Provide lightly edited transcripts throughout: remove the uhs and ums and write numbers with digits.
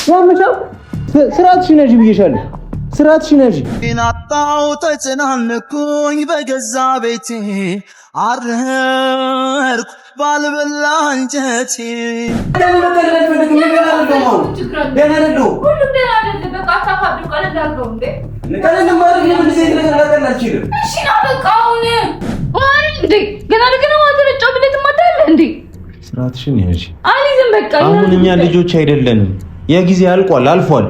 ያመሻው ስራትሽ ነሽ ብዬሻለሁ። ስራትሽ ነሽ እናጣው ተጨናነኩኝ በገዛ ቤቴ አረርኩ ባልበላ እንጀቴ ስራትሽን ያዥ። አሁን እኛ ልጆች አይደለንም። የጊዜ አልቋል፣ አልፏል።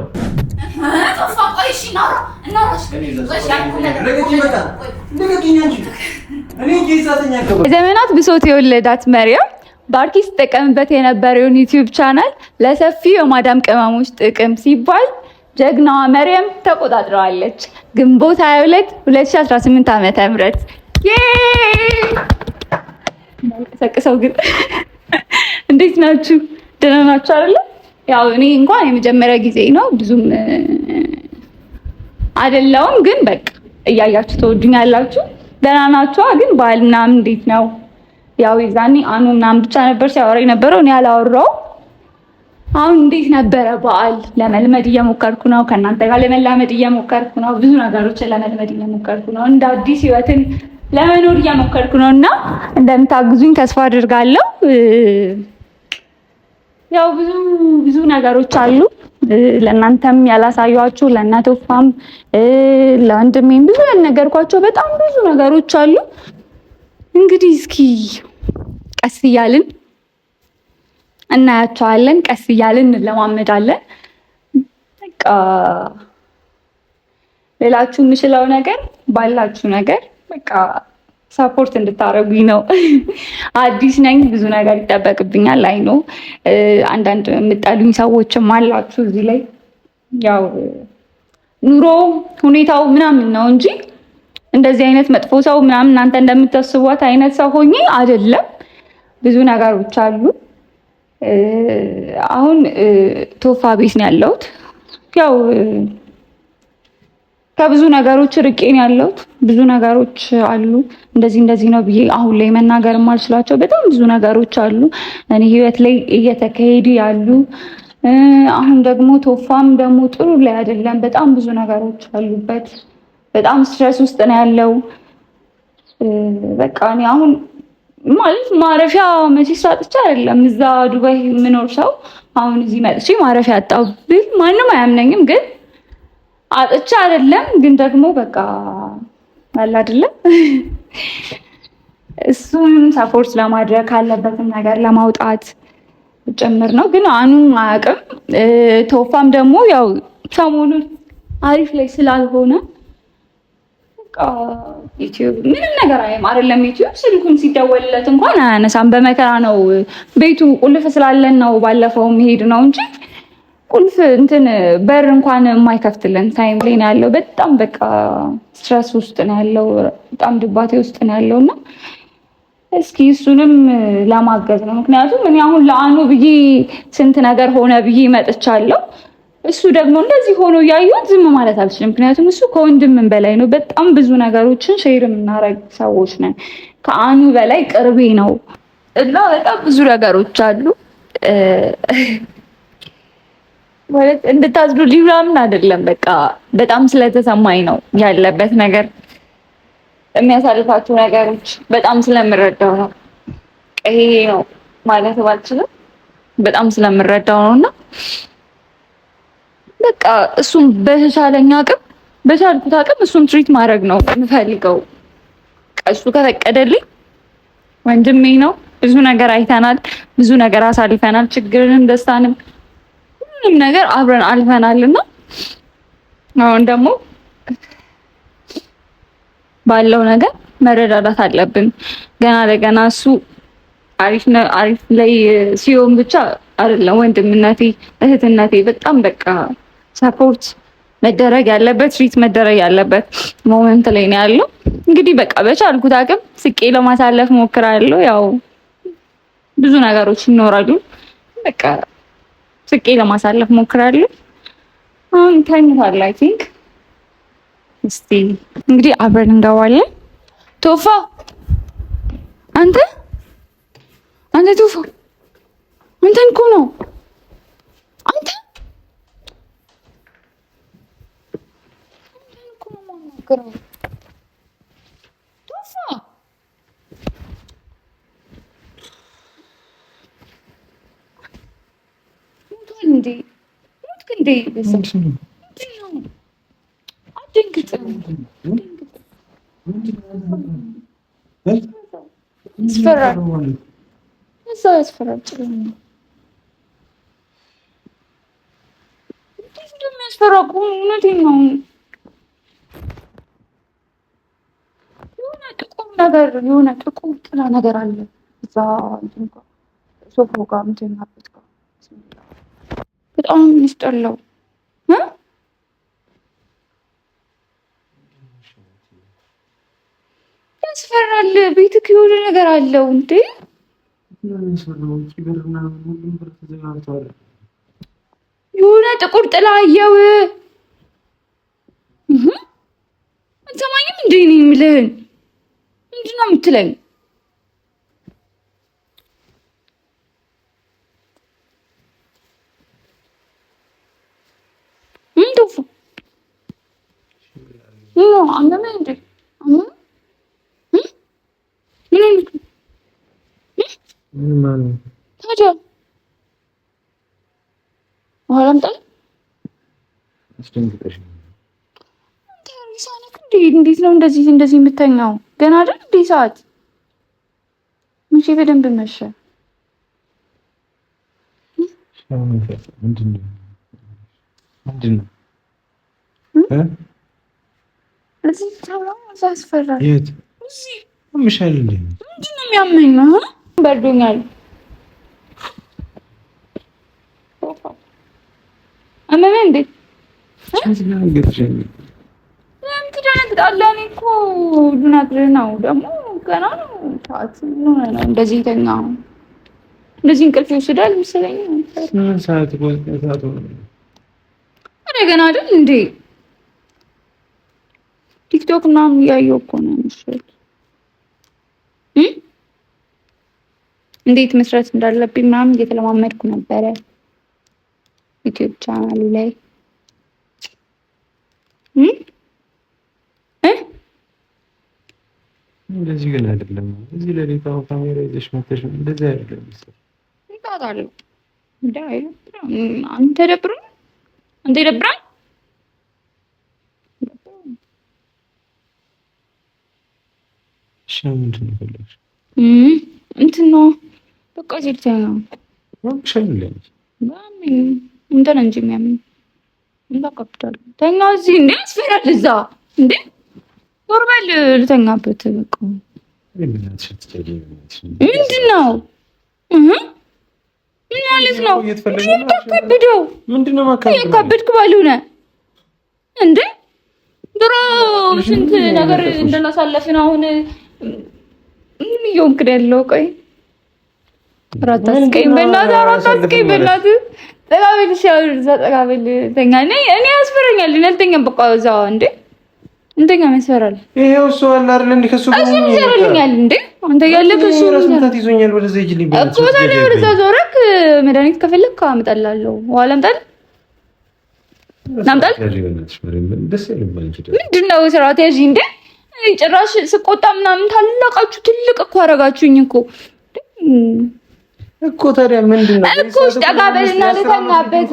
የዘመናት ብሶት የወለዳት መሪያም በአርቲስት ተጠቀምበት የነበረውን ዩቲዩብ ቻናል ለሰፊው የማዳም ቅመሞች ጥቅም ሲባል ጀግናዋ መሪያም ተቆጣጥረዋለች። ግንቦት 22 2018 ዓ.ም ሰቅሰው ግን እንዴት ናችሁ? ደህና ናችሁ አይደል? ያው እኔ እንኳን የመጀመሪያ ጊዜ ነው ብዙም አይደለውም፣ ግን በቃ እያያችሁ ተወዱኛላችሁ። ደህና ናችሁ? ግን በዓል ምናምን እንዴት ነው? ያው የዛኔ አኑ ምናምን ብቻ ነበር ሲያወራ የነበረው፣ እኔ አላወራው። አሁን እንዴት ነበረ በዓል? ለመልመድ እየሞከርኩ ነው፣ ከእናንተ ጋር ለመላመድ እየሞከርኩ ነው፣ ብዙ ነገሮችን ለመልመድ እየሞከርኩ ነው፣ እንደ አዲስ ህይወትን ለመኖር እየሞከርኩ ነው እና እንደምታግዙኝ ተስፋ አድርጋለሁ። ያው ብዙ ነገሮች አሉ ለእናንተም ያላሳያችሁ፣ ለእናቶፋም ለወንድሜም ብዙ ያልነገርኳቸው በጣም ብዙ ነገሮች አሉ። እንግዲህ እስኪ ቀስ እያልን እናያቸዋለን፣ ቀስ እያልን እንለማመዳለን። በቃ ሌላችሁ የምችለው ነገር ባላችሁ ነገር በቃ ሰፖርት እንድታረጉኝ ነው። አዲስ ነኝ፣ ብዙ ነገር ይጠበቅብኛል። አይ ነው አንዳንድ የምጠሉኝ ሰዎችም አላችሁ እዚህ ላይ። ያው ኑሮ ሁኔታው ምናምን ነው እንጂ እንደዚህ አይነት መጥፎ ሰው ምናምን እናንተ እንደምታስቧት አይነት ሰው ሆኜ አይደለም። ብዙ ነገሮች አሉ። አሁን ቶፋ ቤት ነው ያለሁት። ያው ከብዙ ነገሮች ርቄ ነው ያለሁት። ብዙ ነገሮች አሉ እንደዚህ ነው ብዬ አሁን ላይ መናገር የማልችላቸው በጣም ብዙ ነገሮች አሉ እኔ ህይወት ላይ እየተካሄዱ ያሉ። አሁን ደግሞ ቶፋም ደግሞ ጥሩ ላይ አይደለም። በጣም ብዙ ነገሮች አሉበት። በጣም ስትረስ ውስጥ ነው ያለው። በቃ እኔ አሁን ማለት ማረፊያ መቼስ አጥቼ አይደለም እዛ ዱባይ የምኖር ሰው አሁን እዚህ መጥቼ ማረፊያ አጣሁ ብል ማንም አያምነኝም። ግን አጥቼ አይደለም። ግን ደግሞ በቃ አለ አይደለም እሱን ሰፖርት ለማድረግ ካለበትም ነገር ለማውጣት ጭምር ነው። ግን አኑ አያውቅም። ቶፋም ደግሞ ያው ሰሞኑን አሪፍ ላይ ስላልሆነ በቃ ዩቲዩብ ምንም ነገር አይደለም። ዩቲዩብ ስልኩን ሲደወልለት እንኳን አያነሳም። በመከራ ነው ቤቱ ቁልፍ ስላለን ነው ባለፈው መሄድ ነው እንጂ ቁልፍ እንትን በር እንኳን የማይከፍትልን ታይም ላይ ነው ያለው። በጣም በቃ ስትረስ ውስጥ ነው ያለው። በጣም ድባቴ ውስጥ ነው ያለውና እስኪ እሱንም ለማገዝ ነው። ምክንያቱም እኔ አሁን ለአኑ ብዬ ስንት ነገር ሆነ ብዬ መጥቻለሁ። እሱ ደግሞ እንደዚህ ሆኖ ያዩት ዝም ማለት አልችልም። ምክንያቱም እሱ ከወንድምን በላይ ነው። በጣም ብዙ ነገሮችን ሼር የምናረግ ሰዎች ነን። ከአኑ በላይ ቅርቤ ነው እና በጣም ብዙ ነገሮች አሉ። ማለት እንድታዝዱልኝ ምናምን አይደለም። በቃ በጣም ስለተሰማኝ ነው ያለበት ነገር የሚያሳልፋቸው ነገሮች በጣም ስለምረዳው ነው። ይሄ ነው ማለት ባልችልም በጣም ስለምረዳው ነውና በቃ እሱም በተቻለኝ አቅም በቻልኩት አቅም እሱን ትሪት ማድረግ ነው የምፈልገው። እሱ ከፈቀደልኝ ወንድሜ ነው። ብዙ ነገር አይተናል፣ ብዙ ነገር አሳልፈናል። ችግርንም ደስታንም ሁሉም ነገር አብረን አልፈናልና አሁን ደግሞ ባለው ነገር መረዳዳት አለብን። ገና ለገና እሱ አሪፍ ላይ ሲሆን ብቻ አይደለም ወንድምነቴ እህትነቴ በጣም በቃ ሰፖርት መደረግ ያለበት ትሪት መደረግ ያለበት ሞመንት ላይ ነው ያለው። እንግዲህ በቃ በቻልኩት አቅም ስቄ ለማሳለፍ ሞክራለሁ። ያው ብዙ ነገሮች ይኖራሉ። በቃ ስቄ ለማሳለፍ ሞክራለሁ። አሁን ተኝቷል አይ ቲንክ። እስቲ እንግዲህ አብረን እንገባለን። ቶፋ አንተ ቶፋ አንተን እኮ ነው። አንተ የምናገረው? ቶፋ ሞቷል እንዴ? ሞትክ እንዴ? አትደንግጥ። ያስፈራል። እዛው ያስፈራል። እንደሚያስፈራ እውነቴን ነው። የሆነ ጥቁር ጥላ ነገር አለ እዛ ሶፋው ጋር የምተኛበት ጋር በጣም የሚያስጠላው ያስፈራል። ቤትክ የሆነ ነገር አለው እንዴ? የሆነ ጥቁር ጥላ አየው። አትሰማኝም እንዴ? እኔ የምልህን ምንድን ነው የምትለኝ? ቶፋ አመመህ እንዴ? አመመህ? ምን አይነት ታዲያ ውሃ ላምጣልህ? እንዴት ነው እንደዚህ የምተኛው? ገና አይደል እንዴ ሰዓት? መቼ በደንብ መሸ። ምንድን ነው እዚህ ታውራ ያስፈራል። የት እዚህ ምንድን ነው የሚያመኝ? በርዶኛል። አመመህ እንዴ? ለምን ትደነግጣለህ? እኔ እኮ ልነግርህ ነው። ደግሞ ገና ነው ሰዓት። እንደዚህ ተኛው። እንደዚህ እንቅልፍ ይወስዳል መሰለኝ። ምን ሰዓት ገና አይደል እንዴ? ቲክቶክ ምናምን እያየሁ እኮ ነው መሰለኝ። እንዴት መስራት እንዳለብኝ ምናምን እየተለማመድኩ ነበረ ዩቲዩብ ቻናሉ ላይ። እንደዚህ ግን አይደለም። እዚህ ለሌላ ካሜራ ይዘሽ መተሽ እንደዚህ አይደለም። ይጣጣሉ እንዴ? አንተ ደብረህ ምንድን ነው የፈለግሽ? እንትን ነው በቃ ሲልተኛ ነው እንትን እንጂ የሚያምን እንዳቀብታል ተኛ እዚህ እንዴ ያስፈራል። እዛ እንዴ ኖርማል ልተኛበት በቃ ምንድን ነው ምን ማለት ነው? ታከብደው ምንድነው? ያከብድክ ባልሆነ እንዴ ድሮ ስንት ነገር እንደናሳለፍን አሁን ምን እየሆንክ ያለው? ቆይ ራታስከኝ በእናትህ ጠጋብል ሲያወር ጠጋብል ተኛ። እኔ ያስፈራኛል። አልተኛም በቃ እዛ እንዴ እንተኛ ያስፈራል። ይሄው እሱ አለ አይደል እንዴ? ከሱ ጋር ያስፈራኛል እንዴ? አንተ ያለህ እሱ ራስምታት ይዞኛል። ወደዛ ይጅልኝ እኮ ታዲያ ወደዛ ዞረክ መድኃኒት ከፈለክ አመጣልሃለሁ። ዋላ አምጣልህ ናምጣል ምንድን ነው ስርዓት ያዥ እንዴ? ጭራሽ ስቆጣ ምናምን ታላቃችሁ ትልቅ እኮ አደረጋችሁኝ እኮ ታዲያ ምንድን ነው እኮ ጠጋበልና ልተኛበት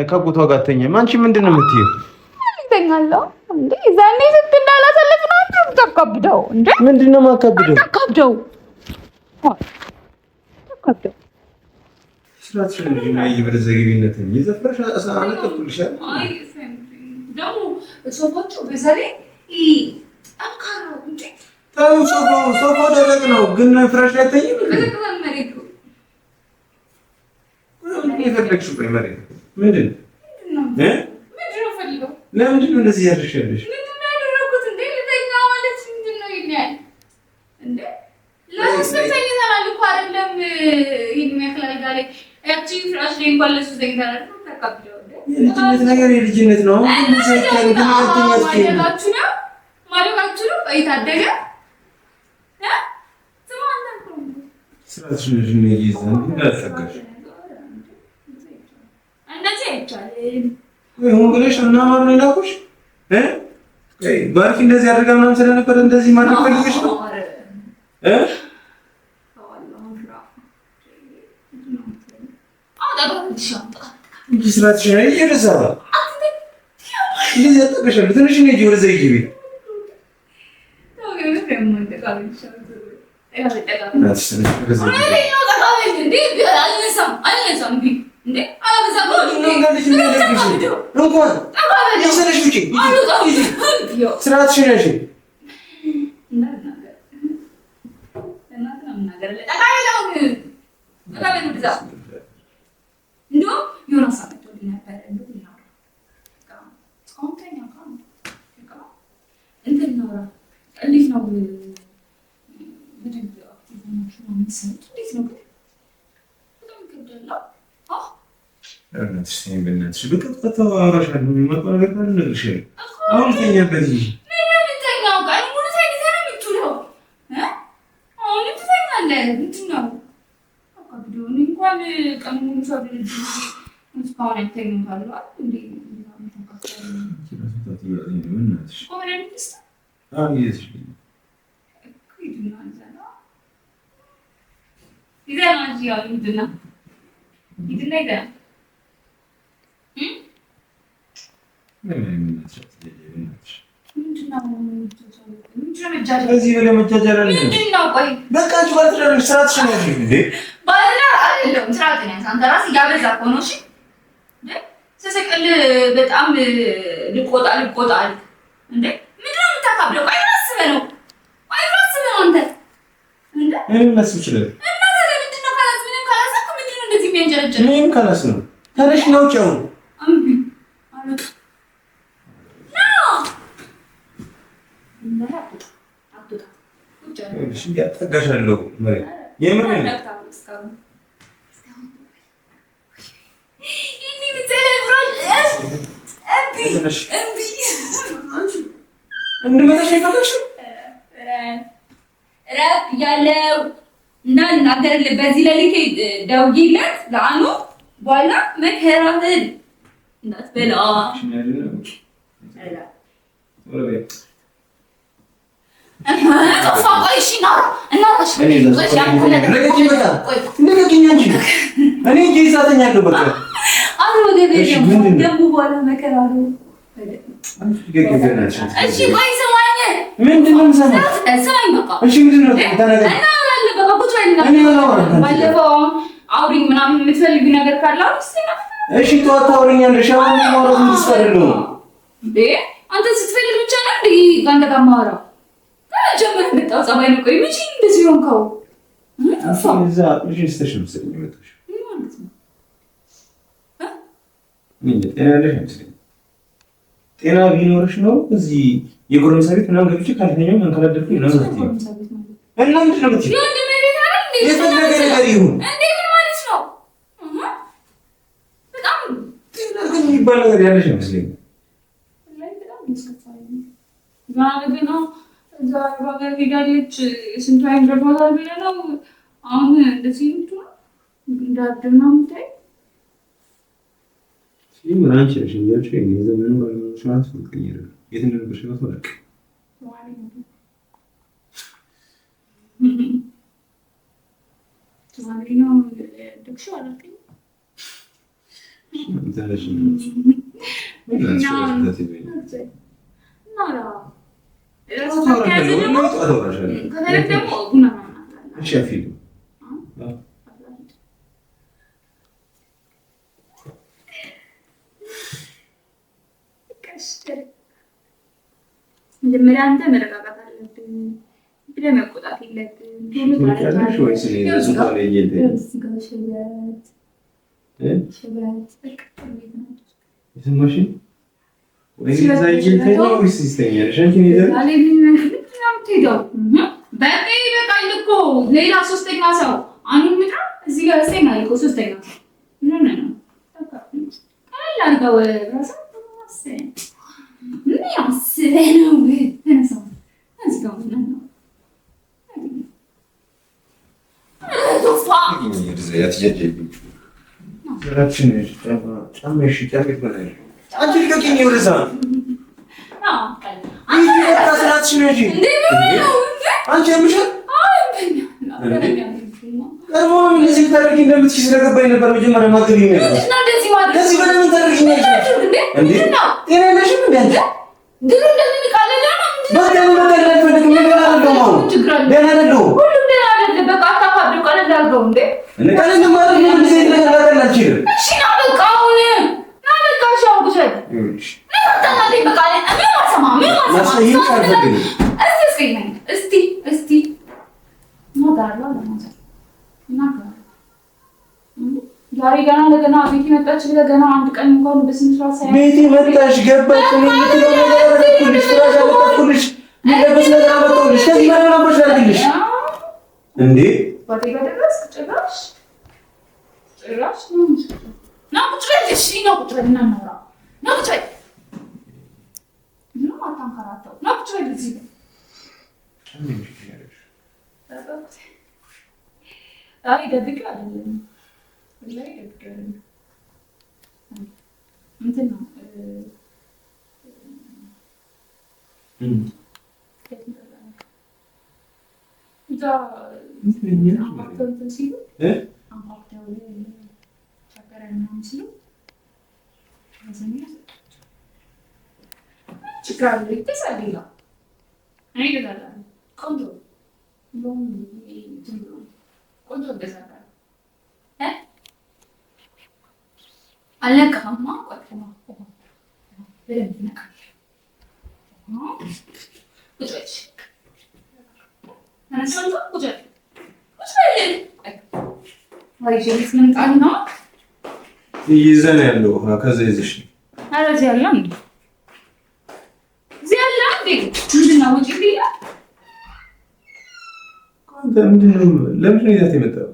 ከቦታው ጋር ተኛም። አንቺ ምንድን ነው የምትይው? ልተኛለሁ እንዴ? ዛኔ ስትል አላሳለፍ ነው እንዴ? ተከብደው እንዴ? ምንድን ነው ማከብደው? ተከብደው ስራሽ ነው ይብረዘግቢነት ይዘፍረሽ አሳና ተኩልሻል። አይ ደሞ ሶፋቱ በዛሬ አካራ እንዴ? ታው ሶፋ ደረቅ ነው ግን ፍራሽ አይተኝም እንዴ? ምን ይፈልግሽው? መሬት ምንድን ነው ፈልገው? ለምንድን ነው እንደዚህ ያደርሻለሽ? ምንድን ነው ያደረኩት እንዴ? ልተኛ ማለት ምንድን ነው ይኛል እንዴ? ለስተኛ ተናል እኮ አይደለም ይሄን ያክላል ጋር ያቺ ፍራሽ ላይ እንኳን ለሱ ዘግተናል። ተቀብለው የልጅነት ነገር የልጅነት ነው። ምን ሳይታል ግን አትኛችሁ ነው ማለቃችሁ ነው አይታደገ ስራሽ ነው ይይዛል እንዳትጠጋሽ እንደዚህ አይቻልም። ወይ ሆንግለሽ እና ማን ላኩሽ ባርኪ እንደዚህ አድርጋ ምናምን ስለነበር እንደዚህ ማድረግ ፈልገሽ ነው ስራትሽ ነው እየረሳባ እንደዚህ ያጠቀሻል። ትንሽ ነው እየወረ ዘይጊቢ እዚህ በላይ መጃጃል አለ። በቃ ስራትሽ ነው እንዴ? ስስቅል በጣም ልቆጣ እንዴ? ምንድን ነው የምታካብለው? ቆይ አስበህ ነው አንተ እንዴ? ምንም መስል ይችላል እና ምንድን ነው ካላስ ምንም ካላሳክ ምንድን ነው እንደዚህ የሚያንጀረጀር? ምንም ካላስ ነው ታረሽ ነው ጫው አምቢ አሉት ነው አጥታ እሺ ያጠጋሻለሁ ማለት የምን ነው ረፍ ያለው እና እናገርልህ በዚህ ለሊት ደውዬለት ለአኑ በኋላ መከራህን እንዳትበላ አውሪኝ ምናምን የምትፈልጊው ነገር ካለ እሺ ተዋት ታውሪኛለሽ። አሁን ማውራት ምትስፈልግ ነው እንዴ? አንተ ስትፈልግ ብቻ ነው እንዴ ጋንዳ ጋር ማውራት ጀመረ መጣው ጸባይ ነው። ቆይ ምን እንደዚህ ሆንከው? እዛ እሺ ስቴሽን ውስጥ ነው የመጣሽ ማለት ነው። ምን ጤና ቢኖርሽ ነው እዚህ የጎረምሳ ቤት ምናምን ገብቼ ካልተኛው መንከላደርኩኝ ነው ማለት ነው። እና ምንድን ነው የምትይው? የፈለገ ነገር ይሁን እንዴ ምን ማለት ነው? በጣም ጤና ግን የሚባል ነገር ያለሽ አይመስለኝም። እዛ ባገር ሄዳለች ስንቱ አይነት ረድዋታል ብለህ ነው አሁን እንደዚህ ነው እንዳደና ምታይ ሲም ራንች ነሽ እንጂ የዘመኑ ባለሙያዎች ምትቀየረ የት እንደነበርሽ ነው ታውቅ ተማሪና ደክሽ አላልከኝ እንታለሽ ናራ መጀመሪያ አንተ መረጋጋት አለብን ብለህ መቆጣት የለብህም። ሌላ ሶስተኛ ሰው አንዱ ምጣ እዚህ ጋር ሰኛል እኮ ሶስተኛ ምን ነው ካላ አርጋው ራስ ምን ያስበህ ነው ተነሳው አዝጋው ነው ቶፋ ይርዘያት ጀጀብ ራችን ጫማሽ ጫማሽ በላይ አንቺ ልቀቂኝ ወደዛ አንቺ ምሽት ቀርቦም እንደዚህ ታደርጊ እንደምትችይ ስለገባኝ ነበር። መጀመሪያ ማገብ ይሄን ነው እንደዚህ ማለት እንደዚህ በለምን ታደርጊኛለሽ እንዴ? ጤና የለሽም እንዴ አንቺ? ግን እንደምን ካለላ ነው በቃ መቀለል ፈልግ ምን ያደርገው ነው? ደህና አይደለም ሁሉም ደህና አይደለም። በቃ አታፋዱ ቀለል አድርገው እንዴ እኔ ቀለል ማለት ነው እንደዚህ ነገር አልችልም። እሺ ና በቃ አሁን ና በቃ ሻው ጉሸት እሺ ታታዲ በቃ እኔ ማሰማ እስቲ ማዳላ ለማለት ዛሬ ገና ለገና ቤቲ መጣች ብለህ ገና አንድ ቀን እንኳን በስንት ሰዓት ሳይሆን ቤቲ መጣች ገባች ነው የምትለው ነገር አደረኩልሽ። ፍራሽ አመጣኩልሽ፣ የሚለበስ ነገር አመጣሁልሽ። ከዚህ በላይ ነው አድርግልሽ እንዴ ባቴ ጋር ደረስክ? ጭራሽ ነው ቁጭ በል። እሺ ነው ቁጭ በል እና እናውራ። ነው ቁጭ በል ነው አታንከራተው። ነው ቁጭ በል እዚህ አይ ደብቅ አይደለም ላይ ደብቅ አይደለም እንትን ነው ዛ እንትን ሲሉ አምባክተው ቸገረና ሲሉ አዘኛ ችግር ይተሳደላ አይ ገዳላ ቆንጆ ሎሚ ትንብሎ ቆንጆ ገዛታ አለቀማ ቆጥማ በደንብ ነካል ቁጭ አንሰንቶ ቁጭ ወይ ጀሪስ ምን ጣና ይዘን ያለው ከዛ ይዘሽ አረ እዚህ ያለ እንዴ እዚህ ያለ እንዴ ምንድነው ወጪ ቢያ ምንድነው? ለምን ነው ይዛት የመጣው?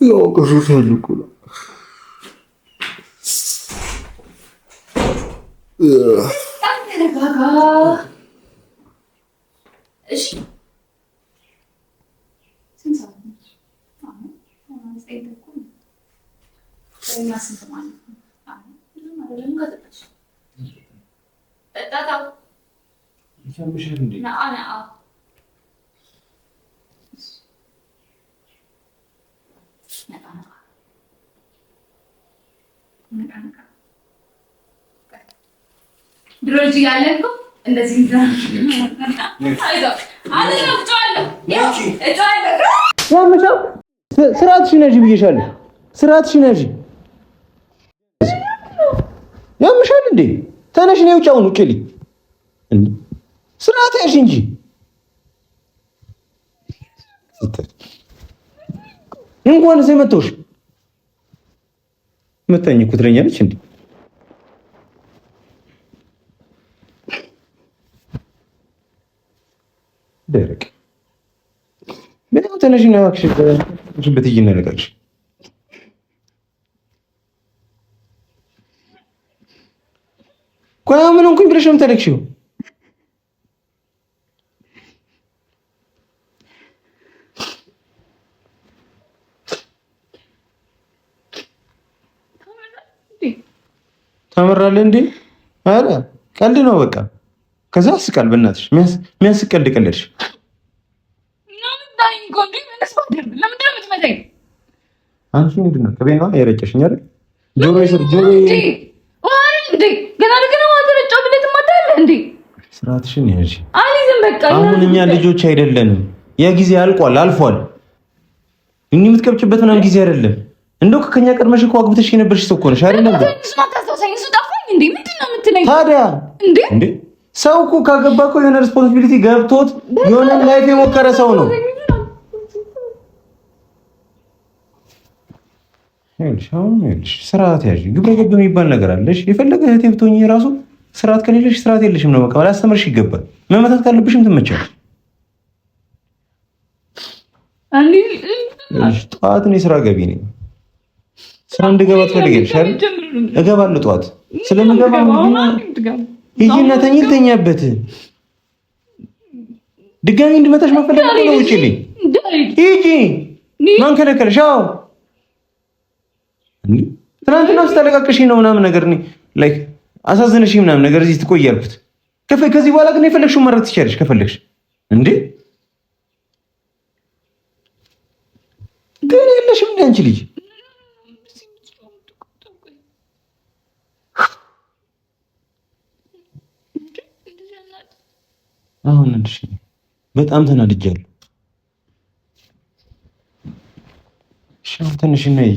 ያው ቀሱስ አልኩ ነው ተረጋጋ። እሺ ስንት ሰዓት ነው? አሁን ስንት ነው? ወይና ስንት ማለት ነው? ምንም አይደለም። ከጠጣሽ ጠጣታው ይቻምሽል እንዴ? አና ድሮጂ ያለንኩ እንደዚህ ስርዓትሽን ያዥ ብዬሻለሁ። ስርዓትሽን ያዥ። ያምሻል እንዴ? ተነሽ ነው ውጫውን ውጭልኝ እንዴ! ስርዓት ያዥ እንጂ እንኳን ዘመቶሽ መተኝ እኮ ትለኛለች እንዴ? ደረቅ ምንም ተነሽና እባክሽ በትይና ለቃሽ ቆይ ምን እንኩኝ ብለሽ ነው የምታለቅሽው? ታመራለህ እንዴ? አረ ቀልድ ነው በቃ። ከዛ አስቃል። በእናትሽ የሚያስቅ ቀልድ ቀልድሽ። አንቺ ምንድን ነው ከቤት ነው የረጨሽኝ አይደል? ጆሮ ይስር ጆሮ እንዴ ገና ለገና ማተረጫው ብለት ማታለ እንዴ? ስርዓትሽን ያዥ። አሊዝም በቃ አሁን እኛ ልጆች አይደለንም። ያ ጊዜ አልቋል፣ አልፏል። እኔ የምትከብጭበት ምናምን ጊዜ አይደለም። እንደው ከኛ ቀድመሽ እኮ አግብተሽ የነበርሽ ሰው እኮ ነሽ አይደል? እንዴ ምንድነው የምትለኝ ታዲያ? እንዴ ሰው እኮ ካገባ እኮ የሆነ ሪስፖንሲቢሊቲ ገብቶት የሆነ ላይፍ የሞከረ ሰው ነው። ይኸውልሽ ስርዓት ያዥ። ግብረ ገብ የሚባል ነገር አለሽ። የፈለገ እህቴ ብትሆኚ ራሱ ስርዓት ከሌለሽ ስርዓት የለሽም ነው በቃ። ላስተምርሽ ይገባል። መመታት ካለብሽም ትመቻለሽ። ጠዋት እኔ ስራ ገቢ ነኝ። ስራ እንድገባ ትፈልጊያለሽ አይደል? እገባለሁ ጠዋት ስለምገባ ሂጂና ተኝተኛበት። ድጋሚ እንድመጣሽ መፈለግ ነው። ውጪልኝ ሂጂ። ማን ከለከለሽ? አዎ ትናንትና ስታለቃቅሽ ነው ምናምን ነገር ላይክ አሳዝነሽ ምናምን ነገር እዚህ ትቆይ ያልኩት። ከዚህ በኋላ ግን የፈለግሽው ማድረግ ትችያለሽ ከፈለግሽ። እንዴ ግን የለሽም እንደ አንቺ ልጅ አሁን እንድሽ በጣም ተናድጃለሁ። ሻው ትንሽ ነይ።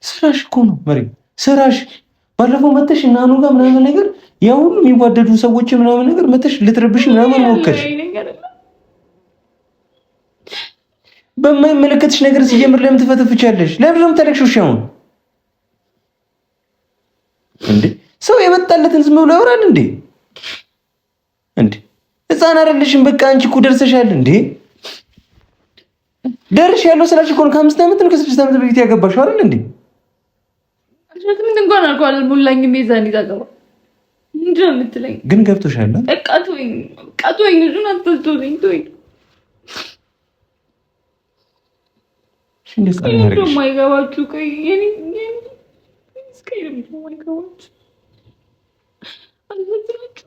ስራሽ እኮ ነው መሪ፣ ስራሽ። ባለፈው መተሽ እና አኑ ጋር ምናምን ነገር ያው ሁሉ የሚዋደዱ ሰዎች ምናምን ነገር መተሽ ልትረብሽ ምናምን ሞከርሽ። በማይመለከትሽ ነገር ሲጀምር ለምን ትፈተፍቻለሽ? ለምን ነው የምታለቅሽው? ሻውን እንዴ ሰው የመጣለትን ዝም ብሎ ያወራል እንዴ? እንዴ ህፃን አይደለሽም። በቃ አንቺ እኮ ደርሰሻል እንዴ? ደርሻለሁ ስላልሽ እኮ ነው ከ5 ዓመት ነው ከ6 ዓመት በፊት ያገባሽው አይደል እንዴ? ምን እንኳን አልኳል ሙላኝ ሚዛን ይዛገባ እንዴ ነው የምትለኝ? ግን ገብቶሻል? ቀጦኝ ዙን አጥቶኝ ቶኝ እንዴ ጻና ያርግሽ ነው ማይገባችሁ ቆይ የኔ ስከይም ነው ማይገባችሁ አልወጣችሁ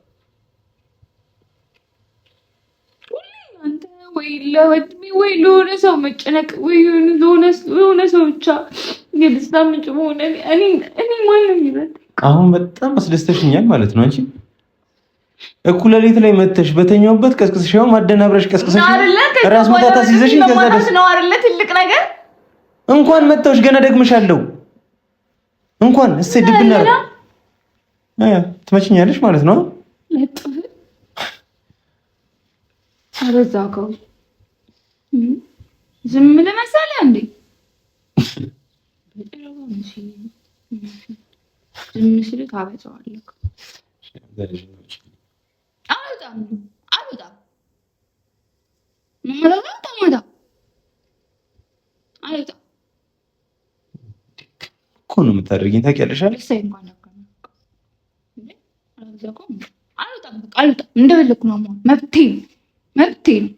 አንተ ወይ ለወድሚ ወይ ለሆነ ሰው መጨነቅ ወይ ለሆነ ሰው ብቻ የደስታ ምንጭ መሆን እኔ ማንም ይበል። አሁን በጣም አስደስተሽኛል ማለት ነው። አንቺ እኩለ ሌሊት ላይ መተሽ በተኛውበት ቀስቅስሽው ማደናብረሽ ቀስቅስሽ ራስ መታታ ሲይዘሽኝ ከዛ ደስ ነው አይደለ? ትልቅ ነገር እንኳን መተውሽ ገና ደግመሻለሁ። እንኳን እሰይ ድብና ትመችኛለሽ ማለት ነው። ለጥፍ አረዛከው ዝም ለመሰለ እንዴ ዝም ሲል ታበዛዋለህ። አልወጣም እኮ ነው የምታደርጊኝ። ታውቂያለሽ አይደል? አልወጣም እንደፈለኩ ነው መብቴ ነው።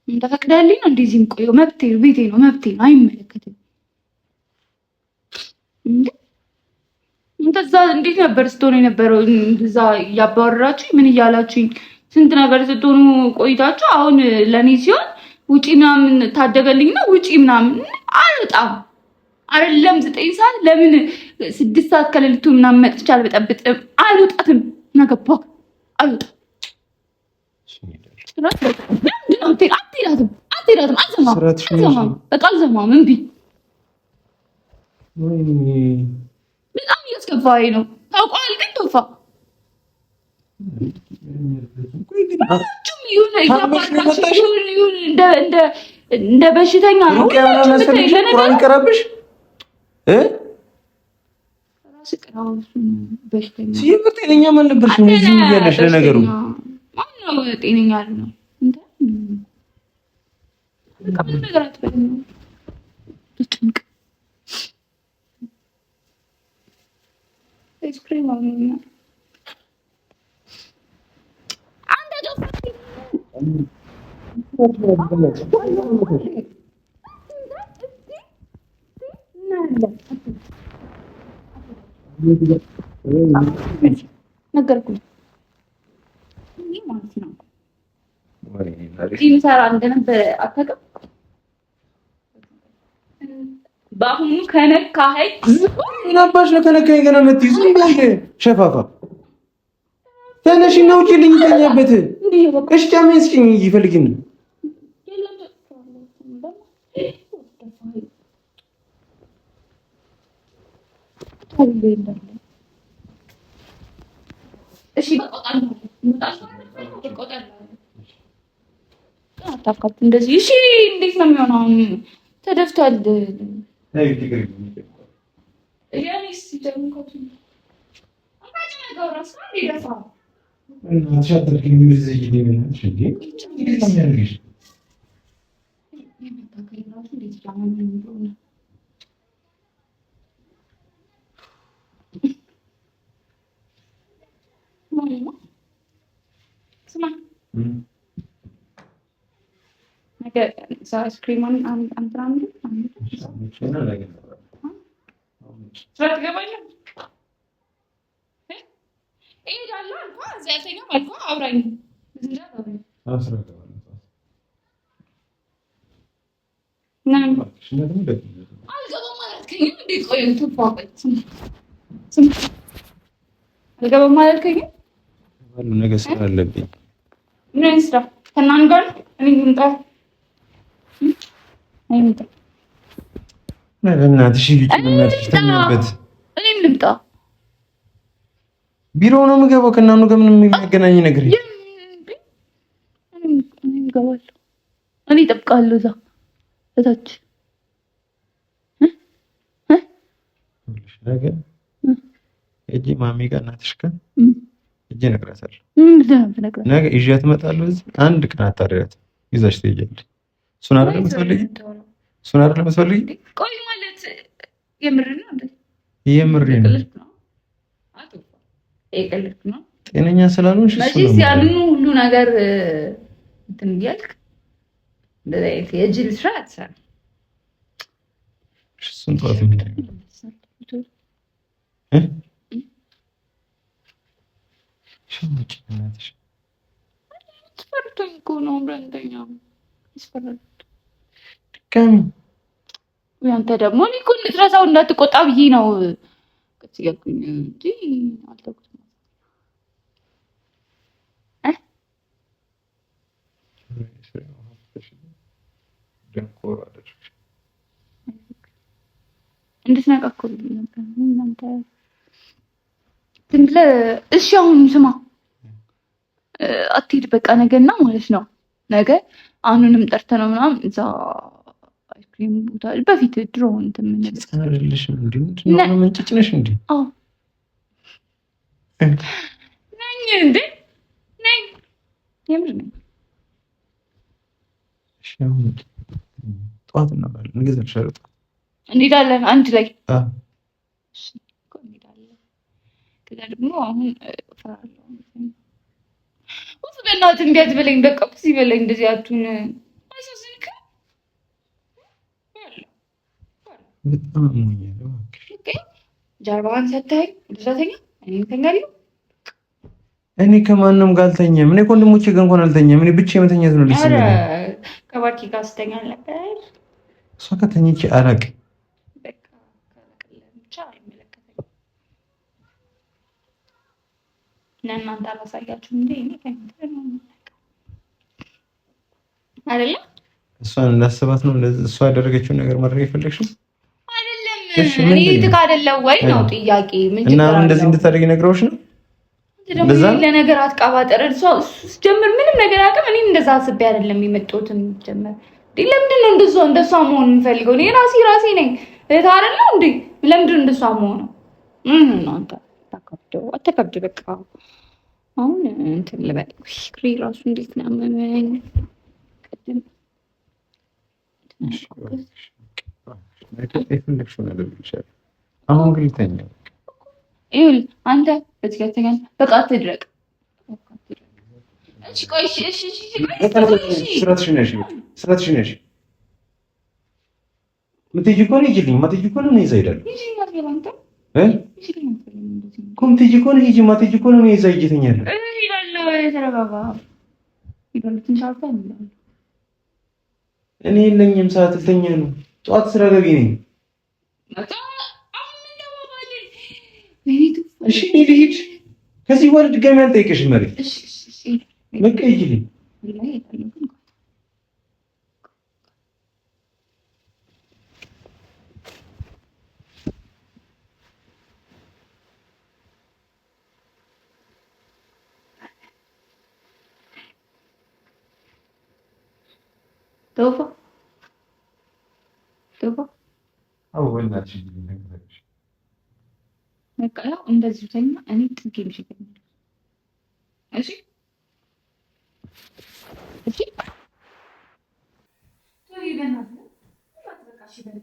እንደፈቅዳልኝ ነው እንደዚህ የምቆየው። መብቴ ነው፣ ቤቴ ነው፣ መብቴ ነው። አይመለከትም። እንደዛ እንዴት ነበር ስትሆኑ የነበረው? እንደዛ እያባወራችሁ ምን እያላችሁኝ ስንት ነገር ስትሆኑ ቆይታችሁ አሁን ለኔ ሲሆን ውጪ ምናምን ታደገልኝ ነው ውጪ ምናምን አልወጣም። አይደለም 9 ሰዓት ለምን 6 ሰዓት ከሌሊቱ ምናምን መጥቻ አልበጠብጥም። አልወጣትም። ነገባክ አልወጣም። አልሰማም። እምቢ። በጣም እያስከፋኝ ነው ታውቀዋል። ግን ቶፋ እንደ በሽተኛ ነው ይቀራብሽ ጤነኛ ማን ነበርሽ? እዚህ እያለሽ ለነገሩ ማነው ጤነኛ ነው? ነገር አትበልም። አይስክሪም አሁንና ነገርኩኝ ማለት ነው። ሰራ እንደነበረ አታውቅም። በአሁኑ ከነካኸኝ ምናባሽ ነው ከነካኸኝ ገና መትይዙ ሸፋፋ ተነሽና ውጪልኝ ተኛበት። እሺ ጫማዬን ስጪኝ ይፈልግኝ እሺ አታካት እንደዚህ። እሺ እንዴት ነው የሚሆነው? ተደፍቷል። አይስክሪም ስራ ትገባለህ? እሄዳለሁ አልኳ። እዚህ አልተኛም አልኳ። አውራኝ አልገባም አላልከኝም? እንዴት ቆይ አልገባም አላልከኝም? ነገ ስራ አለብኝ። ምን አይነት ስራ? ከእናን ጋር እኔ ልምጣ? በእናትሽ ተኛበት። እኔም ልምጣ? ቢሮ ነው የምገባው። ከእናኑ ጋር ምንም የሚያገናኝ ነገር የለም። እኔም እገባለሁ። እኔ እጠብቃለሁ እዛ እታች። ነገ ሂጂ ማሚ ጋር እናትሽ ጋር ሂጂ እነግራታለሁ። ነገ ይዣት እመጣለሁ። እዚህ አንድ ቀን አታድሪያትም። ይዛሽ ትሄጃለሽ። እሱን አይደለም የምትፈልጊ? ቆይ ማለት የምር ነው እንዴ? የምር ነው። እየቀለድክ ነው። ጤነኛ ስላልሆንሽ መቼስ ያንን ሁሉ ነገር እንትን እያልክ እንደዚህ አይነት የጅል ስራ አትሰራም። እሱን ተዋት። ሽሙጭ እናትሽ ትፈርቶኝ እኮ ነው። ብረንተኛ ይስፈራል። ድጋሚ ያንተ ደግሞ እኔ እኮ ልትረሳው እንዳትቆጣ ብዬ ነው ቅጽ እያልኩኝ እንጂ አልተውኩትም። እንድትነቃ እኮ ነበር እናንተ ትንለ። እሺ አሁን ስማ፣ አትሄድ በቃ ነገና ማለት ነው። ነገ አሁንንም ጠርተነው ምናምን እዛ አይስክሪም ቦታ በፊት ድሮ እንትን ምን አይደለሽም እንዴ? ነው መንጭጭ ነሽ እንዴ? አዎ ነኝ እንዴ? ነኝ የምር ነኝ። እሺ አሁን ጠዋት እናባለን እንገዛልሻለሁ። እንሄዳለን አንድ ላይ። እሺ እኮ እንሄዳለን። ከዛ ደግሞ አሁን እፈራለሁ። በእናትህ እንዴት በለኝ፣ በቃ እዚህ በለኝ፣ እንደዚህ አቱን አይሰስንክ በጣም ሞኛል። ኦኬ ጀርባዋን ሰተኸኝ እንደዛተኛ እኔም ተኛለሁ። እኔ ከማንም ጋር አልተኛም። እኔ ከወንድሞቼ ጋር እንኳን አልተኛም። እኔ ብቻ የመተኛት ነው ልጅ ነው። ከባቲ ጋር ስተኛ ነበር። እሷ ከተኝቼ አላውቅም። በቃ ብቻ አይመለከተኝም። ለእናንተ አላሳያችሁም እንዴ? እኔ ከእንትን ነው አይደለም። እሷን እንዳስባት ነው እሷ ያደረገችውን ነገር ማድረግ የፈለግሽው አይደለም። እኔ ትክ አይደለም ወይ ነው ጥያቄ። ምን እና እንደዚህ እንድታደርጊ ነግረውሽ ነው? እንደዛ ለነገር አትቃባጠር። እሷ ጀምር ምንም ነገር አቅም እኔ እንደዛ አስቤ አይደለም የመጣሁትን ጀምር። ለምንድን ነው እንደሷ መሆን የምፈልገው? እኔ ራሴ ነኝ እህት አይደለም እንዴ? ለምንድን ነው እንደሷ መሆን ነው? ነው አንተ አትከብድ። በቃ አሁን እንትን ልበል። ክሪ ራሱ እንዴት ነው ያመመኝ ቅድም። አሁን ግን ተኛ። ይኸውልህ አንተ በዚህ ጋር ተኛል። በቃ አትድረቅ። እሺ ቆይ እሺ ስራትሽን ነሽ። የምትሄጂ ከሆነ ሂጂልኝ፣ የማትሄጂ ከሆነ እኔ እዛ እሄዳለሁ። የምትሄጂ ከሆነ ሂጂ፣ የማትሄጂ ከሆነ እኔ እዛ እሄዳለሁ። ተረጋጋ። እኔ የለኝም ሰዓት ልተኛ ነው። ጠዋት ስራ ገቢ ነኝ። እሺ ልሂድ። ከዚህ በኋላ ድጋሚ አልጠይቅሽም። መሬት በቃ ሂጂልኝ። ቶፋ አዎ ወላሂ በቃ ያው እንደዚህ ተኛ። እኔ ጥጌ ልጅ ይገኛል። እሺ ቶይ በእናትህ በቃ እሺ በል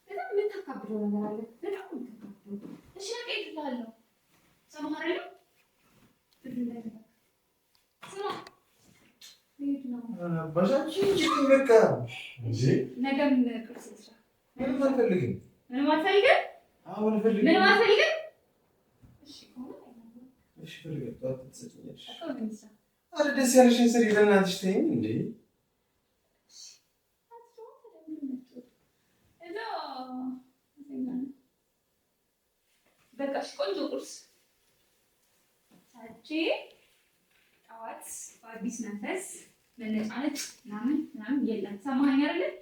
በጣም የምታካብደው ነገር አለ። በጣም የምታካብደው። እሺ በቃ ይልሃለሁ። ሰማህ አይደል? ደስ ያለሽን ስሪ በእናትሽ ተይኝ እንዴ በቃ ቆንጆ ቁርስ ሰርቼ ጠዋት በአዲስ መንፈስ መነጫነጭ ምናምን የለም። ሰማኸኝ አይደል?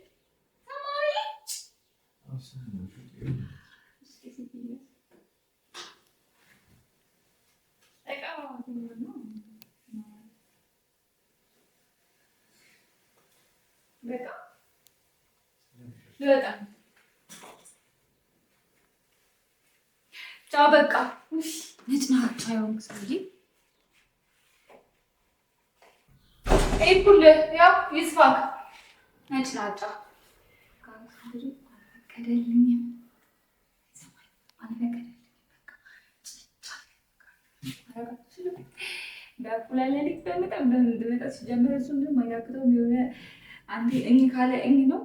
ቻው በቃ ነጭናጫ የሆንክ ሰውዬ ኤፑል ያው ይስፋክ ነጭናጫ አልፈቀደልኝም። በእኩለ ሌሊት በመጣም በመጣ ሲጀምር እሱ ምንም አይናክተውም። የሆነ አንዴ እኝ ካለ እኝ ነው።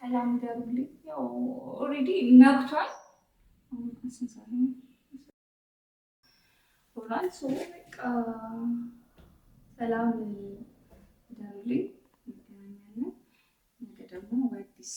ሰላም ደሩልኝ። ያው ኦልሬዲ ነግቷል ሆኗል። ሰው በቃ ሰላም ደሩልኝ። እንገናኛለን። ነገ ደግሞ በአዲስ